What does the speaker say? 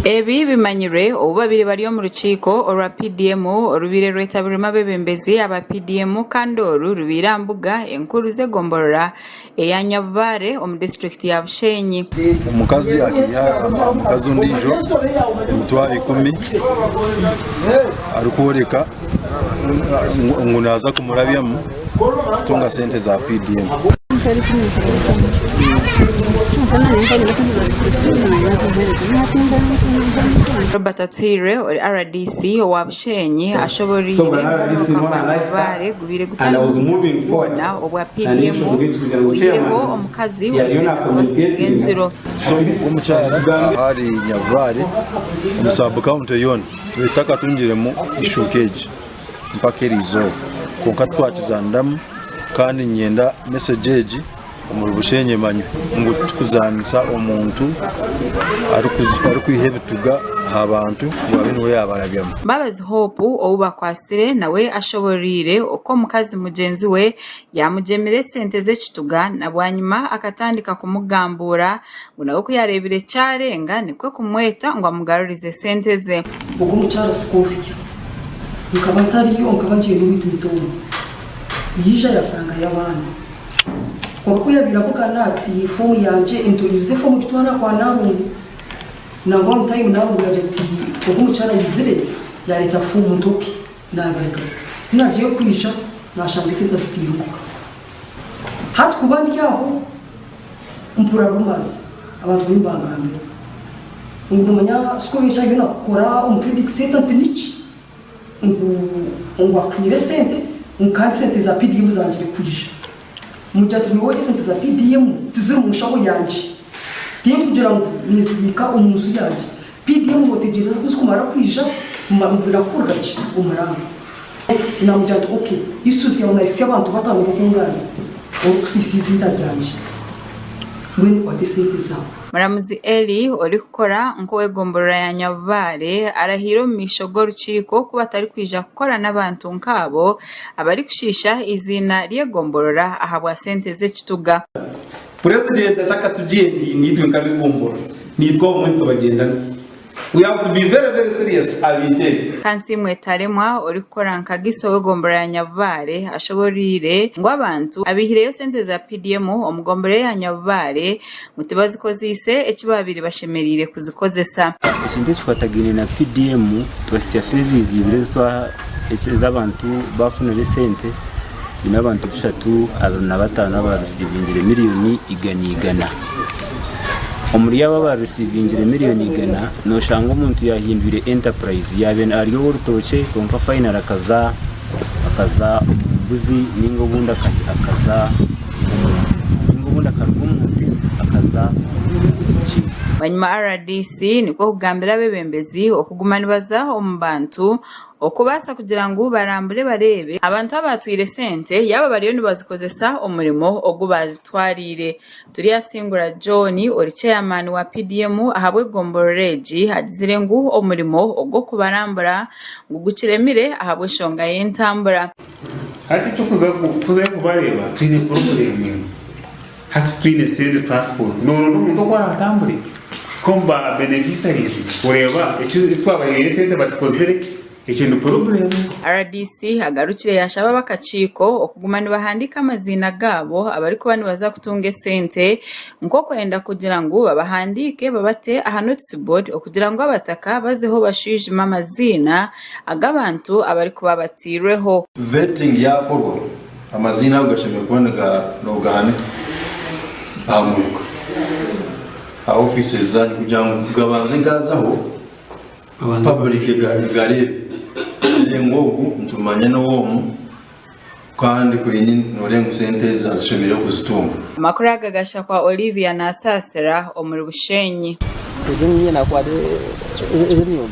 Ebi bimanyire obubabiri bari mu rukiko olwa PDM orubire rwetabirima bebembezi aba PDM kandi oru rubirambuga enkuru z'egomborora eya Nyabare omu district ya Bushenyi. Omukazi akiha omukazi ondijo emitwaro 10 arukoreka ngo naza kumurabyamu kutunga sente za PDM. Robert Atwire ori RDC wa Bushenyi ashoborire Nyabare gubire gutandukana obwa PDM uyeho omukazi w'abasengenziro. So umucyara hari Nyabare umusabu county yon twitaka tunjiremo ishukeje mpaka erizo konka twatizandamu kandi nyenda message mu Bushenyi manyu ngo tukuzanisa omuntu ari kwihebituga abantu babinwe yabarabyamu. Mbabazi Hope obubakwasire nawe ashoborire uko mukazi mugenzi we yamujemere sente z'ekituga nabwanyuma akatandika kumugambura ngo nawe kuyarebire cyarenga nikwe kumweta ngo amugarurize sente ze. Ubwo mucyara sikofiya ukaba atariyo ukaba ngiye n'uwita umutomo yija yasanga y'abana kuko yabirabukana ati fomu yanje intoyize fomu kitwara kwa narungu nangwa mutayi narungu yati ubwo mucyara yizire ya leta fomu ntoki nabareka nagiye kwisha nashanga sita zitiruka hat kubani cyaho mpura rumazi abantu b'imbangamira ngo manya sikofiya yona kora umpredict senta tiniki ngo akwire sente kandi sente za PDM zangire kurisha mujyati niwe sente za PDM tizira umushaho yanje tiye kugira ngo nizubika umusu yanje PDM wotegereza kuzikumara kwisha mambira kuraki umuranga na mujyati okay isusi yawe nasi abantu batanu bakungana okusisiza ndajyanje mweni kwa sente zawe. Muramuzi Eli ori gukora nko egomborora ya Nyabare arahiro mishogo rukiko kuba atari kwija gukora n'abantu nkabo abari kushisha izina ryegomborora ahabwa sente z'ekituga. President atakatujendi nitwe kabigomboro nitwa umuntu bagenda. We have to be very very serious abite. Kansi mwetaremwa ori gukora nkagiso wegomborora ya Nyabare ashoborire ngo abantu abihireyo sente za PDM omugombore ya Nyabare mutibazi ko zise ekibabiri bashemerire kuzikozesa. Ekindi kikwatagine na PDM twasya fezi zibire z'abantu bafuna sente n'abantu 3 barusibingire miliyoni igana. Omuriya babarusibingire miliyoni igana no shanga umuntu yahindure enterprise yabe ariyo urutoke konka final akaza buzi ningo bunda akaza akaza Banyuma RDC niko kugambira bebembezi okugumanibaza omubantu okubasa kugira ngo barambure barebe abantu abatwire sente yaba bariyo nibazikozesa umurimo ogubazitwarire. Turi yasingura John ori chairman wa PDM ahabwe gombororeji hagizire ngo umurimo ogo kubarambura ngo gukiremire ahabwe shonga y'entambura. Ati cyo kuza kubareba twine problem hati twine sende transport no kwa atambure komba beneficiaries kureba icyo twabaye sente batikozere ikintu problem. RDC hagarukire yashaba bakaciko okugumani bahandika amazina gabo abari ko bani baza kutunga sente nko kwenda kugira ngo babahandike babate aha notice board okugira ngo abataka bazeho bashije amazina agabantu abari ko babatireho. Vetting yakorwa amazina ugashobora kuboneka no gahanika amuka offices zanyu kugira ngo gabanze gazaho public gari ngogu ntumanya no womu kandi kwenye norengo sente zashomire kuzitunga. Amakuru agagasha kwa Olivia na Sasera omuri Bushenyi. Ego nyine nakwade ego